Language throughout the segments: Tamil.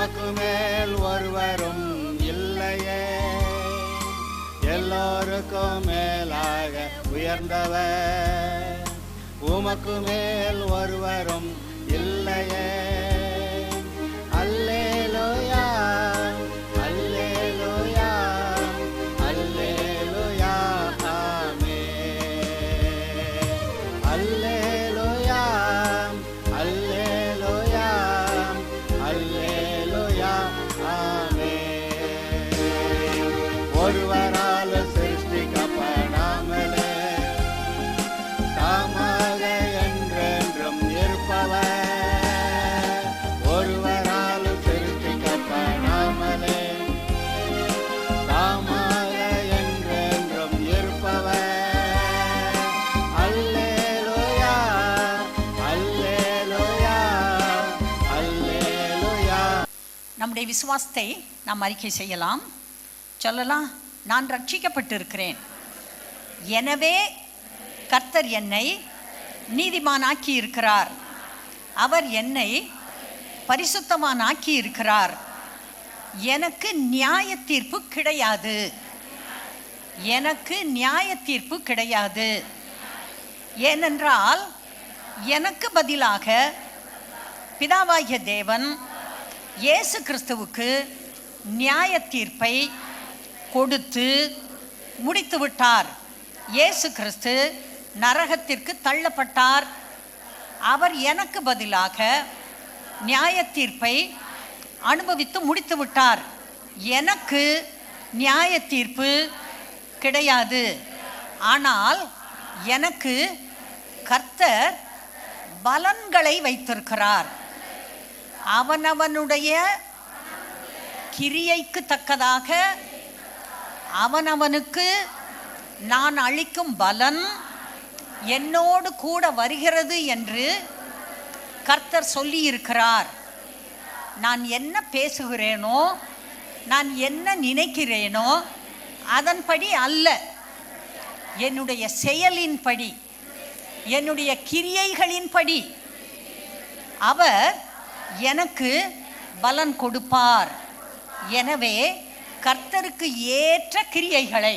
உமக்கு மேல் ஒருவரும் இல்லையே, எல்லோருக்கும் மேலாக உயர்ந்தவர். உமக்கு மேல் ஒருவரும் இல்லையே. அல்லேலூயா, அல்லேலூயா, அல்லேலூயா, ஆமென். அல்லேலூயா, அல்லேலூயா, அல்லேலூயா, ஆமென். ஒருவரால் சிருஷ்டிக்கப்படாமலே தாமாக என்றென்றும் இருப்பவர். ஒருவரால் சிருஷ்டிக்கப்படாமலே தாமாக என்றென்றும் இருப்பவர். அல்லேலூயா, அல்லேலூயா, அல்லேலூயா. நம்முடைய விசுவாசத்தை நாம் அறிக்கை செய்யலாம். சொல்லலாம், நான் ரட்சிக்கப்பட்டிருக்கிறேன், எனவே கர்த்தர் என்னை நீதிமானாக்கி இருக்கிறார், அவர் என்னை பரிசுத்தமானாக்கி இருக்கிறார், எனக்கு நியாய தீர்ப்பு கிடையாது, எனக்கு நியாய தீர்ப்பு கிடையாது. ஏனென்றால் எனக்கு பதிலாக பிதாவாகிய தேவன் இயேசு கிறிஸ்துவுக்கு நியாய தீர்ப்பை கொடுத்து முடித்து விட்டார். இயேசு கிறிஸ்து நரகத்திற்கு தள்ளப்பட்டார். அவர் எனக்கு பதிலாக நியாய தீர்ப்பை அனுபவித்து முடித்து விட்டார். எனக்கு நியாய தீர்ப்பு கிடையாது. ஆனால் எனக்கு கர்த்தர் பலன்களை வைத்திருக்கிறார். அவனவனுடைய கிரியைக்கு தக்கதாக அவனவனுக்கு நான் அளிக்கும் பலன் என்னோடு கூட வருகிறது என்று கர்த்தர் சொல்லியிருக்கிறார். நான் என்ன பேசுகிறேனோ, நான் என்ன நினைக்கிறேனோ அதன்படி அல்ல, என்னுடைய செயலின்படி, என்னுடைய கிரியைகளின்படி அவர் எனக்கு பலன் கொடுப்பார். எனவே கர்த்தருக்கு ஏற்ற கிரியைகளை,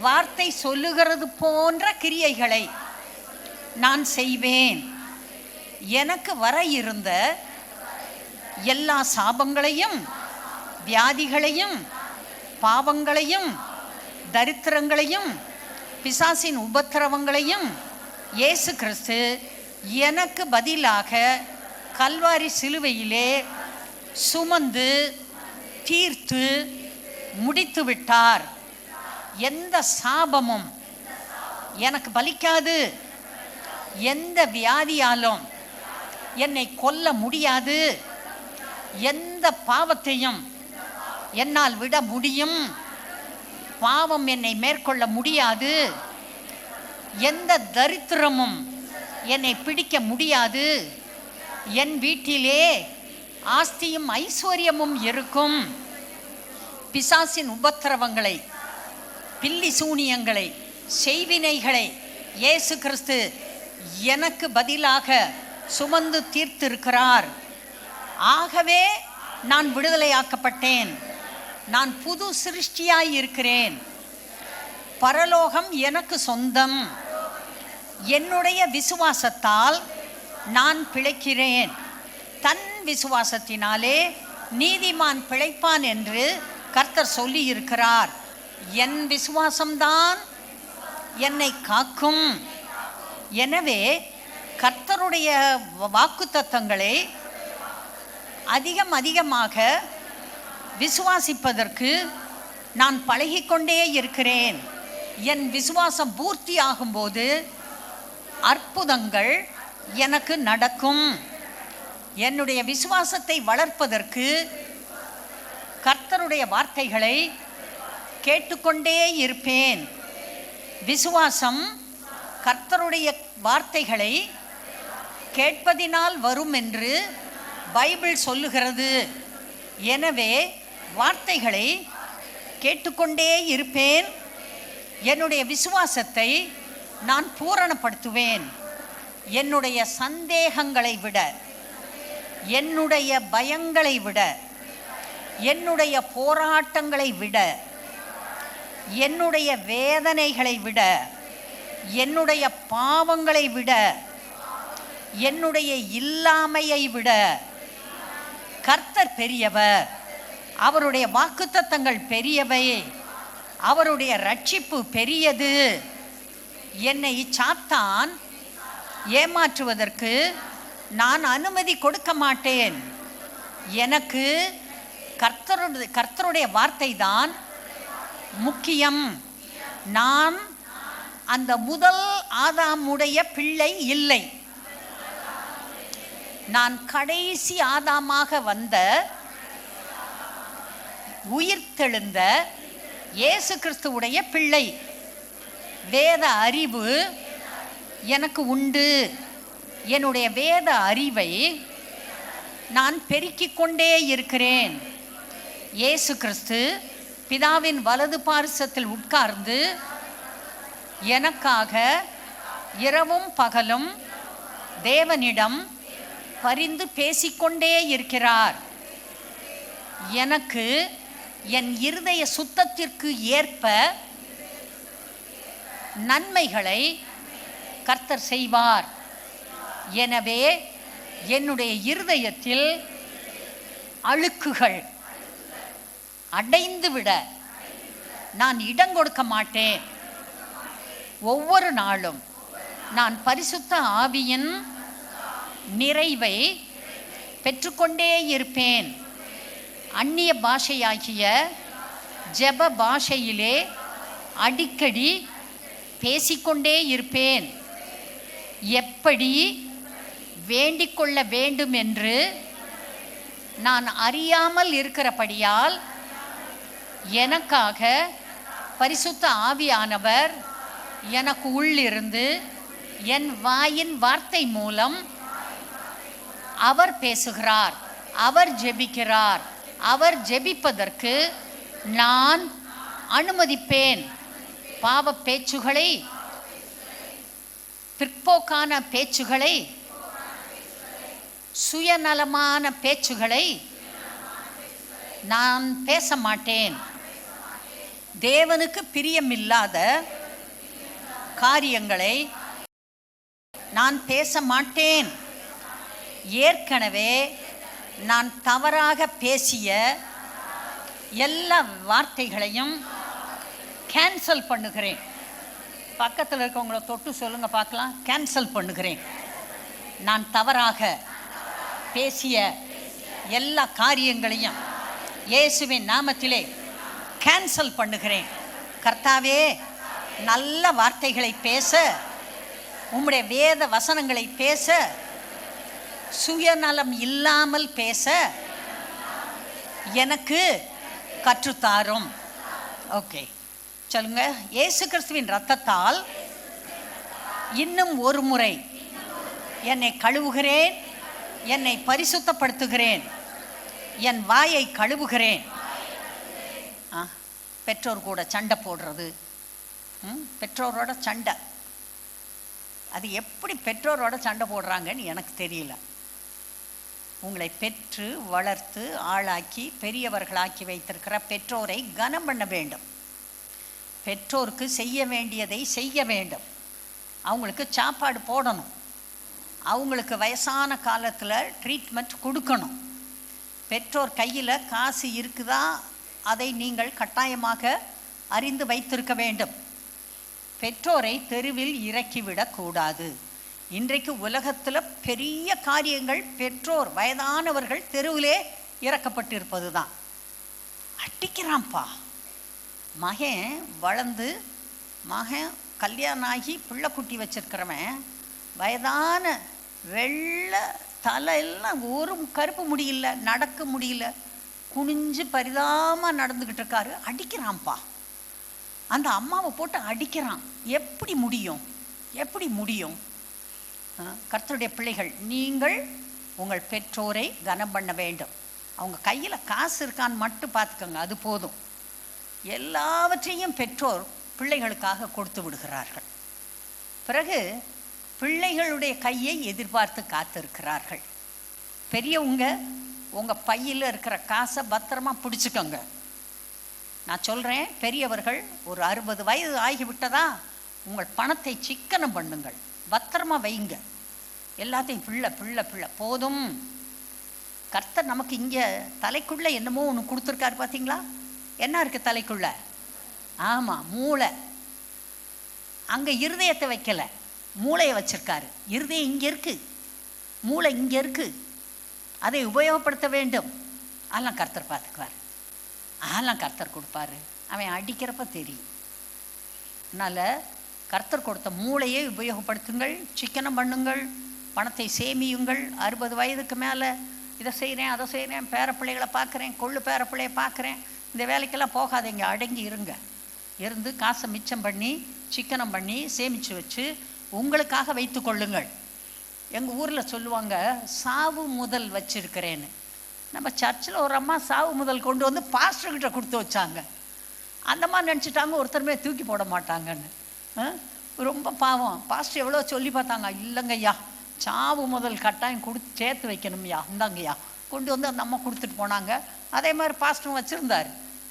வார்த்தை சொல்லுகிறது போன்ற கிரியைகளை நான் செய்வேன். எனக்கு வர இருந்த எல்லா சாபங்களையும், வியாதிகளையும், பாவங்களையும், தரித்திரங்களையும், பிசாசின் உபத்திரவங்களையும் இயேசு கிறிஸ்து எனக்கு பதிலாக கல்வாரி சிலுவையிலே சுமந்து தீர்த்து முடித்து விட்டார். எந்த சாபமும் எனக்கு பலிக்காது, எந்த வியாதியாலும் என்னை கொல்ல முடியாது, எந்த பாவத்தையும் என்னால் விட முடியும், பாவம் என்னை மேற்கொள்ள முடியாது, எந்த தரித்திரமும் என்னை பிடிக்க முடியாது. என் வீட்டிலே ஆஸ்தியும் ஐஸ்வர்யமும் இருக்கும். பிசாசின் உபத்திரவங்களை, பில்லி சூனியங்களை, செய்வினைகளை இயேசு கிறிஸ்து எனக்கு பதிலாக சுமந்து தீர்த்திருக்கிறார். ஆகவே நான் விடுதலையாக்கப்பட்டேன். நான் புது சிருஷ்டியாய் இருக்கிறேன். பரலோகம் எனக்கு சொந்தம். என்னுடைய விசுவாசத்தால் நான் பிழைக்கிறேன். தன் விசுவாசத்தினாலே நீதிமான் பிழைப்பான் என்று கர்த்தர் சொல்லி இருக்கிறார். என் விசுவாசம்தான் என்னை காக்கும். எனவே கர்த்தருடைய வாக்குத்தத்தங்களை அதிகமாக விசுவாசிப்பதற்கு நான் பழகிக்கொண்டே இருக்கிறேன். என் விசுவாசம் பூர்த்தி ஆகும்போது அற்புதங்கள் எனக்கு நடக்கும். என்னுடைய விசுவாசத்தை வளர்ப்பதற்கு கர்த்தருடைய வார்த்தைகளை கேட்டுக்கொண்டே இருப்பேன். விசுவாசம் கர்த்தருடைய வார்த்தைகளை கேட்பதினால் வரும் என்று பைபிள் சொல்லுகிறது. எனவே வார்த்தைகளை கேட்டுக்கொண்டே இருப்பேன். என்னுடைய விசுவாசத்தை நான் பூரணப்படுத்துவேன். என்னுடைய சந்தேகங்களை விட என்னுடைய பயங்களை விட, என்னுடைய போராட்டங்களை விட, என்னுடைய வேதனைகளை விட, என்னுடைய பாவங்களை விட, என்னுடைய இல்லாமையை விட கர்த்தர் பெரியவர். அவருடைய வாக்குத்தத்தங்கள் பெரியவை. அவருடைய ரட்சிப்பு பெரியது. என்னை சாத்தான் ஏமாற்றுவதற்கு நான் அனுமதி கொடுக்க மாட்டேன். எனக்கு கர்த்தருடைய வார்த்தை தான் முக்கியம். நான் அந்த முதல் ஆதாமுடைய பிள்ளை இல்லை. நான் கடைசி ஆதாமாக வந்த உயிர்த்தெழுந்த இயேசு கிறிஸ்துவுடைய பிள்ளை. வேத அறிவு எனக்கு உண்டு. என்னுடைய வேத அறிவை நான் பெருக்கிக் கொண்டே இருக்கிறேன். இயேசு கிறிஸ்து பிதாவின் வலது பார்சத்தில் உட்கார்ந்து எனக்காக இரவும் பகலும் தேவனிடம் பரிந்து பேசிக்கொண்டே இருக்கிறார். எனக்கு என் இருதய சுத்தத்திற்கு ஏற்ப நன்மைகளை கர்த்தர் செய்வார். எனவே என்னுடைய இருதயத்தில் அழுக்குகள் அடைந்துவிட நான் இடம் கொடுக்க மாட்டேன். ஒவ்வொரு நாளும் நான் பரிசுத்த ஆவியின் நிறைவை பெற்றுக்கொண்டே இருப்பேன். அந்நிய பாஷையாகிய ஜெப பாஷையிலே அடிக்கடி பேசிக்கொண்டே இருப்பேன். எப்படி வேண்டிக் கொள்ள வேண்டும் என்று நான் அறியாமல் இருக்கிறபடியால் எனக்காக பரிசுத்த ஆவியானவர் எனக்கு உள்ளிருந்து என் வாயின் வார்த்தை மூலம் அவர் பேசுகிறார். அவர் ஜெபிக்கிறார். அவர் ஜெபிப்பதற்கு நான் அனுமதிப்பேன். பாவ பேச்சுகளை, பிற்போக்கான பேச்சுகளை, சுயநலமான பேச்சுகளை நான் பேச மாட்டேன். தேவனுக்கு பிரியமில்லாத காரியங்களை நான் பேச மாட்டேன். ஏற்கனவே நான் தவறாக பேசிய எல்லா வார்த்தைகளையும் கேன்சல் பண்ணுகிறேன். பக்கத்தில் இருக்கவங்கள தொட்டு சொல்லுங்க பார்க்கலாம். கேன்சல் பண்ணுகிறேன். நான் தவறாக பேசிய எல்லா காரியங்களையும் இயேசுவின் நாமத்திலே கேன்சல் பண்ணுகிறேன். கர்த்தாவே, நல்ல வார்த்தைகளை பேச, உம்முடைய வேத வசனங்களை பேச, சுயநலம் இல்லாமல் பேச எனக்கு கற்றுத்தாரும். ஓகே, சொல்லுங்க. இயேசு கிறிஸ்துவின் இரத்தத்தால் இன்னும் ஒரு முறை என்னை கழுவுகிறேன், என்னை பரிசுத்தப்படுத்துகிறேன், என் வாயை கழுவுகிறேன். பெற்றோர் கூட சண்டை போடுறது, பெற்றோரோட சண்டை, அது எப்படி பெற்றோரோட சண்டை போடுறாங்கன்னு எனக்கு தெரியல. உங்களை பெற்று வளர்த்து ஆளாக்கி பெரியவர்களாக்கி வைத்திருக்கிற பெற்றோரை கனம் பண்ண வேண்டும். பெற்றோருக்கு செய்ய வேண்டியதை செய்ய வேண்டும். அவங்களுக்கு சாப்பாடு போடணும். அவங்களுக்கு வயசான காலத்தில் ட்ரீட்மெண்ட் கொடுக்கணும். பெற்றோர் கையில் காசு இருக்குதா, அதை நீங்கள் கட்டாயமாக அறிந்து வைத்திருக்க வேண்டும். பெற்றோரை தெருவில் இறக்கிவிடக்கூடாது. இன்றைக்கு உலகத்தில் பெரிய காரியங்கள் பெற்றோர், வயதானவர்கள் தெருவிலே இறக்கப்பட்டிருப்பது தான். அடிக்கிறான்ப்பா. மகன் வளர்ந்து, மகன் கல்யாணம் ஆகி பிள்ளை குட்டி வச்சிருக்கிறவன் வயதான வெள்ளை தலை எல்லாம் ஒரு கருப்பு முடியல, நடக்க முடியல, குனிஞ்சு பரிதாபமாக நடந்துக்கிட்டு இருக்காரு. அடிக்கிறான்ப்பா. அந்த அம்மாவை போட்டு அடிக்கிறான். எப்படி முடியும்? எப்படி முடியும்? கர்த்தருடைய பிள்ளைகள், நீங்கள் உங்கள் பெற்றோரை கனம் பண்ண வேண்டும். அவங்க கையில் காசு இருக்கான்னு மட்டும் பார்த்துக்கோங்க, அது போதும். எல்லாவற்றையும் பெற்றோர் பிள்ளைகளுக்காக கொடுத்து விடுகிறார்கள். பிறகு பிள்ளைகளுடைய கையை எதிர்பார்த்து காத்திருக்கிறார்கள். பெரியவங்க உங்கள் பையில் இருக்கிற காசை பத்திரமா பிடிச்சிக்கோங்க. நான் சொல்கிறேன், பெரியவர்கள் ஒரு 60 வயது ஆகிவிட்டதா உங்கள் பணத்தை சிக்கனம் பண்ணுங்கள், பத்திரமா வைங்க. எல்லாத்தையும் பிள்ளை போதும். கர்த்தர் நமக்கு இங்கே தலைக்குள்ளே என்னமோ ஒன்று கொடுத்துருக்காரு பார்த்தீங்களா? என்ன இருக்குது தலைக்குள்ள? ஆமாம், மூளை. அங்கே இருதயத்தை வைக்கலை, மூளையை வச்சிருக்காரு. இருதயம் இங்கே இருக்குது, மூளை இங்கே இருக்குது. அதை உபயோகப்படுத்த வேண்டும். அதெல்லாம் கர்த்தர் பார்த்துக்குவார், அதெல்லாம் கர்த்தர் கொடுப்பாரு. அவன் அடிக்கிறப்ப தெரியும். அதனால் கர்த்தர் கொடுத்த மூளையை உபயோகப்படுத்துங்கள், சிக்கனம் பண்ணுங்கள், பணத்தை சேமியுங்கள். 60 வயதுக்கு மேலே இதை செய்கிறேன் அதை செய்கிறேன், பேரப்பிள்ளைகளை பார்க்குறேன், கொள்ளு பேரப்பிள்ளையை பார்க்குறேன், இந்த வேலைக்கெல்லாம் போகாதீங்க. அடங்கி இருங்க. இருந்து காசை மிச்சம் பண்ணி சிக்கனம் பண்ணி சேமித்து வச்சு உங்களுக்காக வைத்து கொள்ளுங்கள். எங்கள் ஊரில் சொல்லுவாங்க, சாவு முதல் வச்சுருக்கிறேன்னு. நம்ம சர்ச்சில் ஒரு அம்மா சாவு முதல் கொண்டு வந்து பாஸ்டர்கிட்ட கொடுத்து வச்சாங்க. அந்த மாதிரி நினச்சிட்டாங்க ஒருத்தருமே தூக்கி போட மாட்டாங்கன்னு. ரொம்ப பாவம். பாஸ்டர் எவ்வளோ சொல்லி பார்த்தாங்க. இல்லைங்கய்யா, சாவு முதல் கட்டாயம் கொடுத்து சேர்த்து வைக்கணும்யா, இந்தாங்கய்யா கொண்டு வந்து அந்த அம்மா கொடுத்துட்டு போனாங்க. அதே மாதிரி பாஸ்டரும்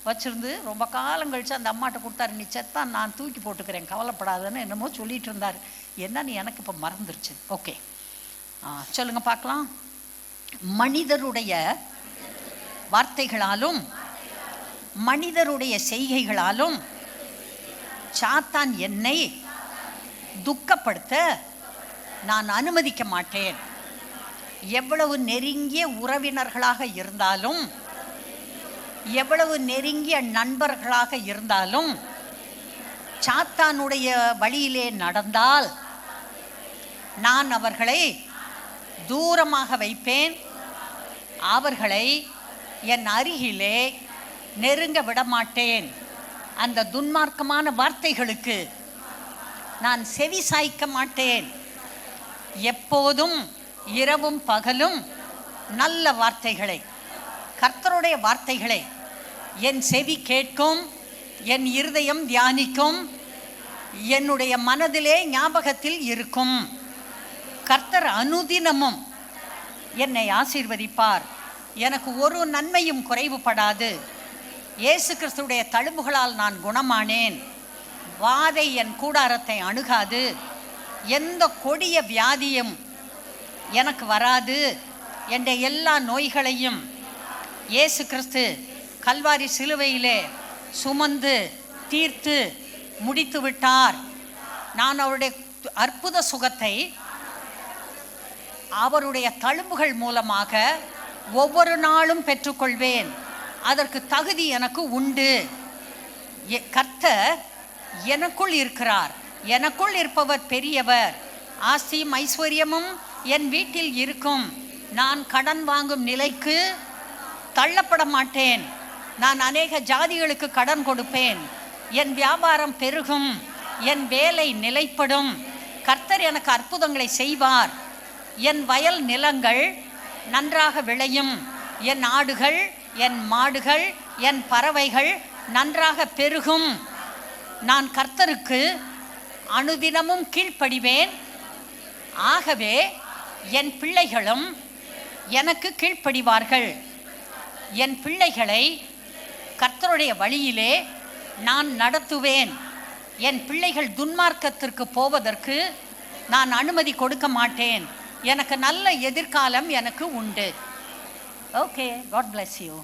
வச்சுருந்து ரொம்ப காலம் கழித்து அந்த அம்மாட்ட கொடுத்தாரு. நீ செத்தா நான் தூக்கி போட்டுக்கிறேன், கவலைப்படாதுன்னு என்னமோ சொல்லிகிட்டு இருந்தார். என்னன்னு எனக்கு இப்போ மறந்துருச்சு. ஓகே, சொல்லுங்கள் பார்க்கலாம். மனிதருடைய வார்த்தைகளாலும் மனிதருடைய செய்கைகளாலும் சாத்தான் என்னை துக்கப்படுத்த நான் அனுமதிக்க மாட்டேன். எவ்வளவு நெருங்கிய உறவினர்களாக இருந்தாலும், எவ்வளவு நெருங்கிய நண்பர்களாக இருந்தாலும், சாத்தானுடைய வழியிலே நடந்தால் நான் அவர்களை தூரமாக வைப்பேன். அவர்களை என் அருகிலே நெருங்க விடமாட்டேன். அந்த துன்மார்க்கமான வார்த்தைகளுக்கு நான் செவி சாய்க்க மாட்டேன். எப்போதும் இரவும் பகலும் நல்ல வார்த்தைகளை, கர்த்தருடைய வார்த்தைகளை என் செவி கேட்கும், என் இருதயம் தியானிக்கும், என்னுடைய மனதிலே ஞாபகத்தில் இருக்கும். கர்த்தர் அனுதினமும் என்னை ஆசீர்வதிப்பார். எனக்கு ஒரு நன்மையும் குறைவுபடாது. இயேசு கிறிஸ்துடைய தழும்புகளால் நான் குணமானேன். வாதை என் கூடாரத்தை அணுகாது. எந்த கொடிய வியாதியும் எனக்கு வராது. என்ற எல்லா நோய்களையும் இயேசு கிறிஸ்து கல்வாரி சிலுவையிலே சுமந்து தீர்த்து முடித்து விட்டார். நான் அவருடைய அற்புத சுகத்தை அவருடைய தழும்புகள் மூலமாக ஒவ்வொரு நாளும் பெற்றுக்கொள்வேன். அதற்கு தகுதி எனக்கு உண்டு. கர்த்தர் எனக்குள் இருக்கிறார். எனக்குள் இருப்பவர் பெரியவர். ஆஸ்தியும் ஐஸ்வர்யமும் என் வீட்டில் இருக்கும். நான் கடன் வாங்கும் நிலைக்கு தள்ளப்பட மாட்டேன். நான் அநேக ஜாதிகளுக்கு கடன் கொடுப்பேன். என் வியாபாரம் பெருகும். என் வேலை நிலைப்படும். கர்த்தர் எனக்கு அற்புதங்களை செய்வார். என் வயல் நிலங்கள் நன்றாக விளையும். என் ஆடுகள், என் மாடுகள், என் பறவைகள் நன்றாக பெருகும். நான் கர்த்தருக்கு அனுதினமும் கீழ்ப்படிவேன். ஆகவே என் பிள்ளைகளும் எனக்கு கீழ்ப்படிவார்கள். என் பிள்ளைகளை கர்த்தருடைய வழியிலே நான் நடத்துவேன். என் பிள்ளைகள் துன்மார்க்கத்திற்கு போவதற்கு நான் அனுமதி கொடுக்க மாட்டேன். எனக்கு நல்ல எதிர்காலம் எனக்கு உண்டு. Okay, God bless you.